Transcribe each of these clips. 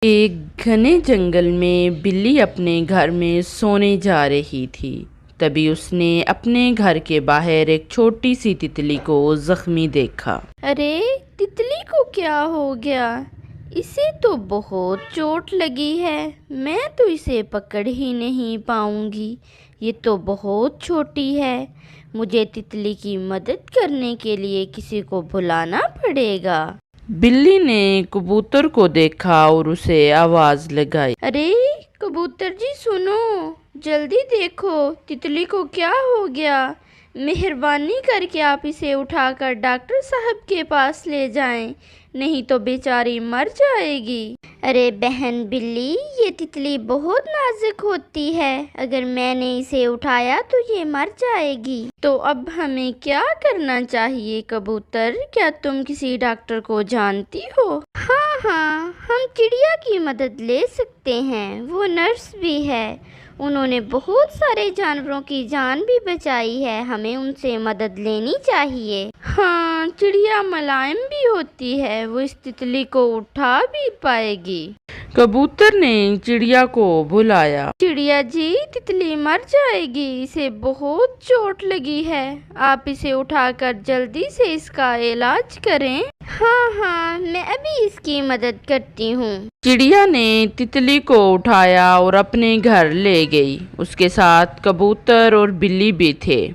ایک گھنے جنگل میں بلی اپنے گھر میں سونے جا رہی تھی۔ تبھی اس نے اپنے گھر کے باہر ایک چھوٹی سی تتلی کو زخمی دیکھا۔ ارے تتلی کو کیا ہو گیا؟ اسے تو بہت چوٹ لگی ہے، میں تو اسے پکڑ ہی نہیں پاؤں گی، یہ تو بہت چھوٹی ہے، مجھے تتلی کی مدد کرنے کے لیے کسی کو بلانا پڑے گا۔ بلی نے کبوتر کو دیکھا اور اسے آواز لگائی۔ ارے کبوتر جی سنو، جلدی دیکھو تتلی کو کیا ہو گیا، مہربانی کر کے آپ اسے اٹھا کر ڈاکٹر صاحب کے پاس لے جائیں، نہیں تو بیچاری مر جائے گی۔ ارے بہن بلی، یہ تتلی بہت نازک ہوتی ہے، اگر میں نے اسے اٹھایا تو یہ مر جائے گی۔ تو اب ہمیں کیا کرنا چاہیے کبوتر؟ کیا تم کسی ڈاکٹر کو جانتی ہو؟ ہاں، ہم چڑیا کی مدد لے سکتے ہیں، وہ نرس بھی ہے، انہوں نے بہت سارے جانوروں کی جان بھی بچائی ہے، ہمیں ان سے مدد لینی چاہیے۔ ہاں، چڑیا ملائم بھی ہوتی ہے، وہ اس تتلی کو اٹھا بھی پائے گی۔ کبوتر نے چڑیا کو بلایا۔ چڑیا جی، تتلی مر جائے گی، اسے بہت چوٹ لگی ہے، آپ اسے اٹھا کر جلدی سے اس کا علاج کریں۔ ہاں، میں ابھی اس کی مدد کرتی ہوں۔ چڑیا نے تتلی کو اٹھایا اور اپنے گھر لے گئی۔ اس کے ساتھ کبوتر اور بلی بھی تھے۔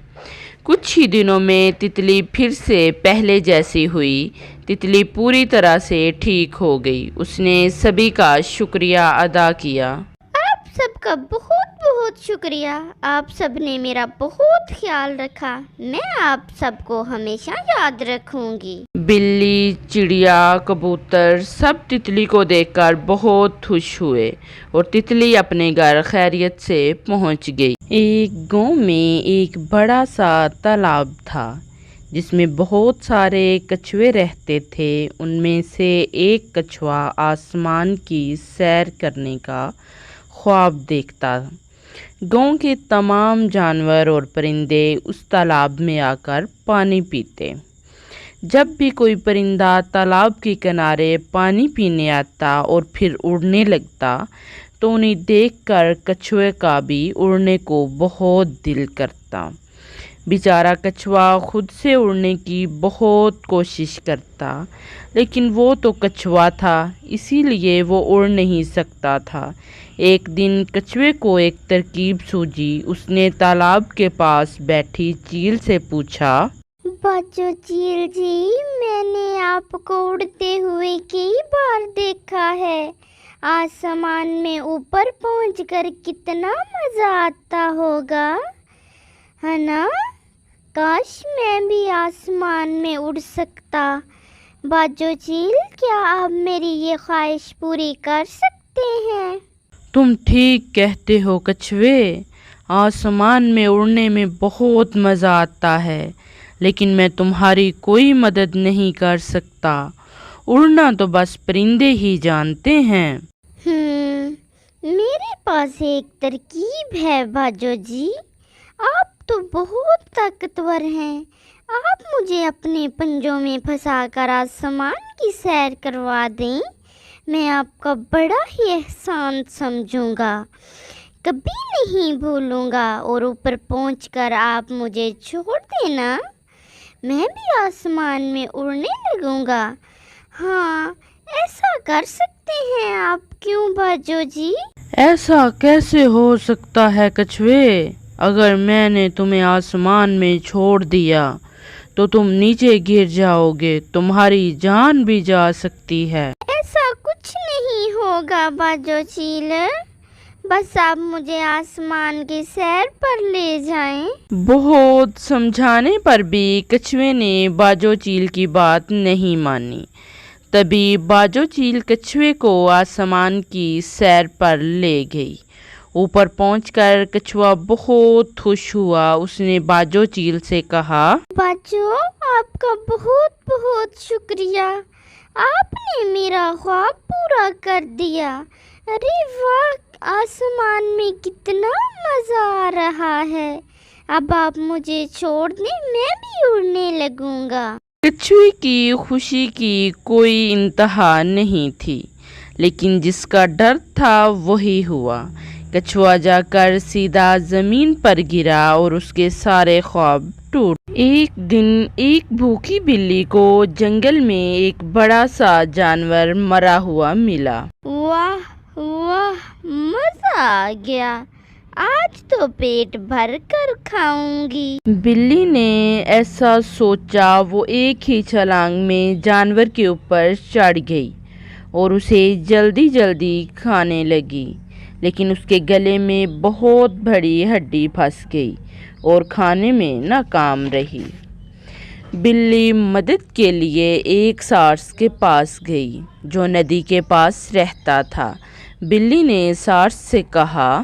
کچھ ہی دنوں میں تتلی پھر سے پہلے جیسی ہوئی۔ تتلی پوری طرح سے ٹھیک ہو گئی۔ اس نے سبھی کا شکریہ ادا کیا۔ آپ سب کا بہت بہت شکریہ، آپ سب نے میرا بہت خیال رکھا، میں آپ سب کو ہمیشہ یاد رکھوں گی۔ بلی، چڑیا، کبوتر سب تتلی کو دیکھ کر بہت خوش ہوئے اور تتلی اپنے گھر خیریت سے پہنچ گئی۔ ایک گاؤں میں ایک بڑا سا تالاب تھا جس میں بہت سارے کچھوے رہتے تھے۔ ان میں سے ایک کچھوا آسمان کی سیر کرنے کا خواب دیکھتا۔ گاؤں کے تمام جانور اور پرندے اس تالاب میں آ کر پانی پیتے۔ جب بھی کوئی پرندہ تالاب کے کنارے پانی پینے آتا اور پھر اڑنے لگتا تو انہیں دیکھ کر کچھوے کا بھی اڑنے کو بہت دل کرتا۔ بیچارہ کچھوا خود سے اڑنے کی بہت کوشش کرتا، لیکن وہ تو کچھوا تھا، اسی لیے وہ اڑ نہیں سکتا تھا۔ ایک دن کچھوے کو ایک ترکیب سوجھی۔ اس نے تالاب کے پاس بیٹھی چیل سے پوچھا، باجو چیل جی، میں نے آپ کو اڑتے ہوئے کئی بار دیکھا ہے، آسمان میں اوپر پہنچ کر کتنا مزہ آتا ہوگا، ہے نا؟ کاش میں بھی آسمان میں اڑ سکتا۔ باجو چیل، کیا آپ میری یہ خواہش پوری کر سکتے ہیں؟ تم ٹھیک کہتے ہو کچھوے، آسمان میں اڑنے میں بہت مزہ آتا ہے، لیکن میں تمہاری کوئی مدد نہیں کر سکتا، اڑنا تو بس پرندے ہی جانتے ہیں۔ میرے پاس ایک ترکیب ہے باجو جی، آپ تو بہت طاقتور ہیں، آپ مجھے اپنے پنجوں میں پھنسا کر آسمان کی سیر کروا دیں، میں آپ کا بڑا ہی احسان سمجھوں گا، کبھی نہیں بھولوں گا، اور اوپر پہنچ کر آپ مجھے چھوڑ دینا، میں بھی آسمان میں اڑنے لگوں گا۔ ہاں، ایسا کر سکتے ہیں آپ، کیوں باجو جی؟ ایسا کیسے ہو سکتا ہے کچھوے؟ اگر میں نے تمہیں آسمان میں چھوڑ دیا تو تم نیچے گر جاؤ گے، تمہاری جان بھی جا سکتی ہے۔ ایسا کچھ نہیں ہوگا باجو چیل، بس آپ مجھے آسمان کی سیر پر لے جائیں۔ بہت سمجھانے پر بھی کچھوے نے باجو چیل کی بات نہیں مانی۔ تبھی باجو چیل کچھوے کو آسمان کی سیر پر لے گئی۔ اوپر پہنچ کر کچھوا بہت خوش ہوا۔ اس نے باجو چیل سے کہا، باجو، آپ کا بہت بہت شکریہ، آپ نے میرا خواب پورا کر دیا۔ ارے واہ، آسمان میں کتنا مزہ آ رہا ہے، اب آپ مجھے چھوڑ دیں، میں بھی اڑنے لگوں گا۔ کچھوے کی خوشی کی کوئی انتہا نہیں تھی، لیکن جس کا ڈر تھا وہی ہوا۔ کچھوا جا کر سیدھا زمین پر گرا اور اس کے سارے خواب ٹوٹ۔ ایک دن ایک بھوکی بلی کو جنگل میں ایک بڑا سا جانور مرا ہوا ملا۔ واہ واہ، مزہ آ گیا، آج تو پیٹ بھر کر کھاؤں گی۔ بلی نے ایسا سوچا، وہ ایک ہی چھلانگ میں جانور کے اوپر چڑھ گئی اور اسے جلدی جلدی کھانے لگی، لیکن اس کے گلے میں بہت بڑی ہڈی پھنس گئی اور کھانے میں ناکام رہی۔ بلی مدد کے لیے ایک سارس کے پاس گئی جو ندی کے پاس رہتا تھا۔ بلی نے سارس سے کہا،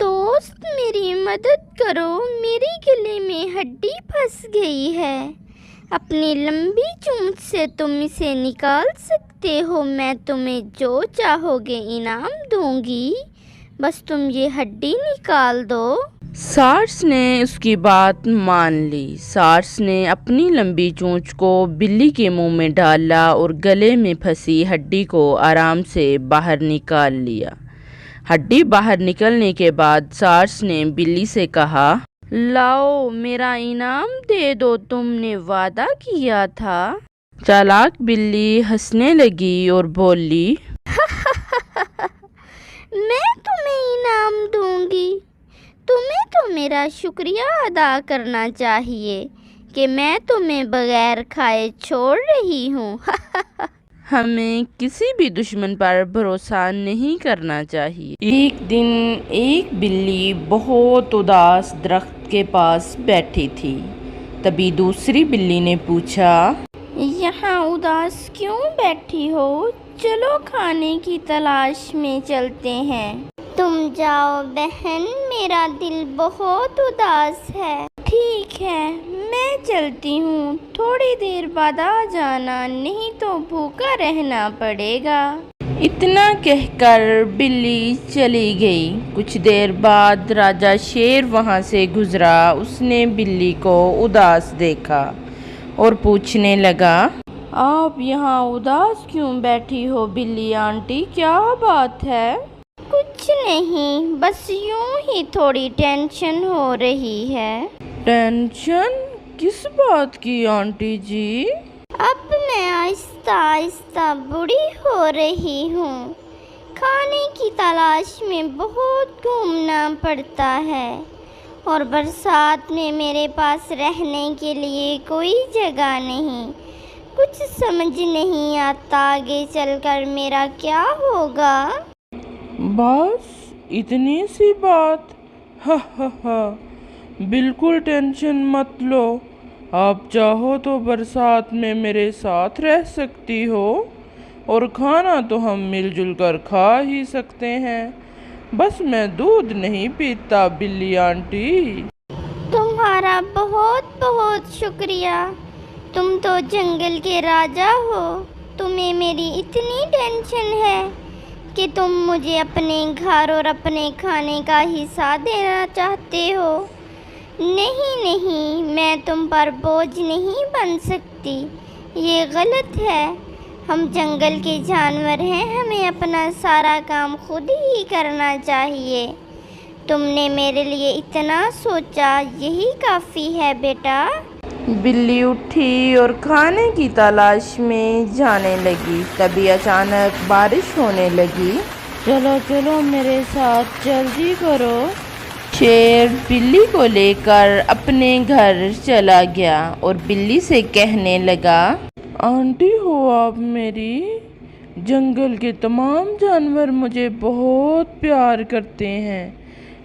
دوست میری مدد کرو، میرے گلے میں ہڈی پھنس گئی ہے، اپنی لمبی چونچ سے تم اسے نکال سکتے ہو، میں تمہیں جو چاہو گے انعام دوں گی، بس تم یہ ہڈی نکال دو۔ سارس نے اس کی بات مان لی۔ سارس نے اپنی لمبی چونچ کو بلی کے منہ میں ڈالا اور گلے میں پھنسی ہڈی کو آرام سے باہر نکال لیا۔ ہڈی باہر نکلنے کے بعد سارس نے بلی سے کہا، لاؤ میرا انعام دے دو، تم نے وعدہ کیا تھا۔ چالاک بلی ہنسنے لگی اور بولی، میں تمہیں انعام دوں گی، تمہیں تو میرا شکریہ ادا کرنا چاہیے کہ میں تمہیں بغیر کھائے چھوڑ رہی ہوں۔ ہمیں کسی بھی دشمن پر بھروسہ نہیں کرنا چاہیے۔ ایک دن ایک بلی بہت اداس درخت کے پاس بیٹھی تھی۔ تبھی دوسری بلی نے پوچھا، یہاں اداس کیوں بیٹھی ہو؟ چلو کھانے کی تلاش میں چلتے ہیں۔ تم جاؤ بہن، میرا دل بہت اداس ہے۔ ٹھیک ہے، میں چلتی ہوں، تھوڑی دیر بعد آ جانا، نہیں تو بھوکا رہنا پڑے گا۔ اتنا کہہ کر بلی چلی گئی۔ کچھ دیر بعد راجا شیر وہاں سے گزرا۔ اس نے بلی کو اداس دیکھا اور پوچھنے لگا، آپ یہاں اداس کیوں بیٹھی ہو بلی آنٹی، کیا بات ہے؟ کچھ نہیں، بس یوں ہی تھوڑی ٹینشن ہو رہی ہے۔ ٹینشن کس بات کی آنٹی جی؟ اب میں آہستہ آہستہ بوڑھی ہو رہی ہوں، کھانے کی تلاش میں بہت گھومنا پڑتا ہے، اور برسات میں میرے پاس رہنے کے لیے کوئی جگہ نہیں، کچھ سمجھ نہیں آتا آگے چل کر میرا کیا ہوگا۔ بس اتنی سی بات؟ ہا ہا ہا، بالکل ٹینشن مت لو، آپ چاہو تو برسات میں میرے ساتھ رہ سکتی ہو، اور کھانا تو ہم مل جل کر کھا ہی سکتے ہیں، بس میں دودھ نہیں پیتا بلی آنٹی۔ تمہارا بہت بہت شکریہ، تم تو جنگل کے راجا ہو، تمہیں میری اتنی ٹینشن ہے کہ تم مجھے اپنے گھر اور اپنے کھانے کا حصہ دینا چاہتے ہو۔ نہیں نہیں، میں تم پر بوجھ نہیں بن سکتی، یہ غلط ہے، ہم جنگل کے جانور ہیں، ہمیں اپنا سارا کام خود ہی کرنا چاہیے، تم نے میرے لیے اتنا سوچا، یہی کافی ہے بیٹا۔ بلی اٹھی اور کھانے کی تلاش میں جانے لگی۔ تبھی اچانک بارش ہونے لگی۔ چلو چلو میرے ساتھ، جلدی کرو۔ شیر بلی کو لے کر اپنے گھر چلا گیا اور بلی سے کہنے لگا، آنٹی ہو آپ میری، جنگل کے تمام جانور مجھے بہت پیار کرتے ہیں،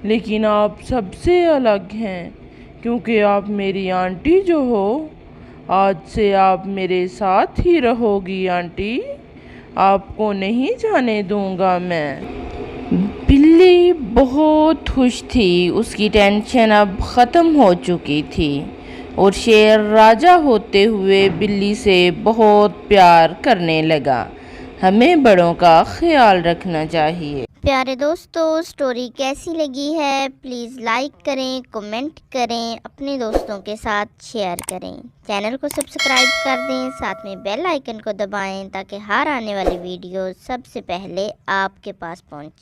لیکن آپ سب سے الگ ہیں، کیونکہ آپ میری آنٹی جو ہو، آج سے آپ میرے ساتھ ہی رہو گی آنٹی، آپ کو نہیں جانے دوں گا میں۔ بلی بہت خوش تھی، اس کی ٹینشن اب ختم ہو چکی تھی، اور شیر راجا ہوتے ہوئے بلی سے بہت پیار کرنے لگا۔ ہمیں بڑوں کا خیال رکھنا چاہیے۔ پیارے دوستو، سٹوری کیسی لگی ہے پلیز لائک کریں، کمنٹ کریں، اپنے دوستوں کے ساتھ شیئر کریں، چینل کو سبسکرائب کر دیں، ساتھ میں بیل آئیکن کو دبائیں تاکہ ہر آنے والی ویڈیو سب سے پہلے آپ کے پاس پہنچے۔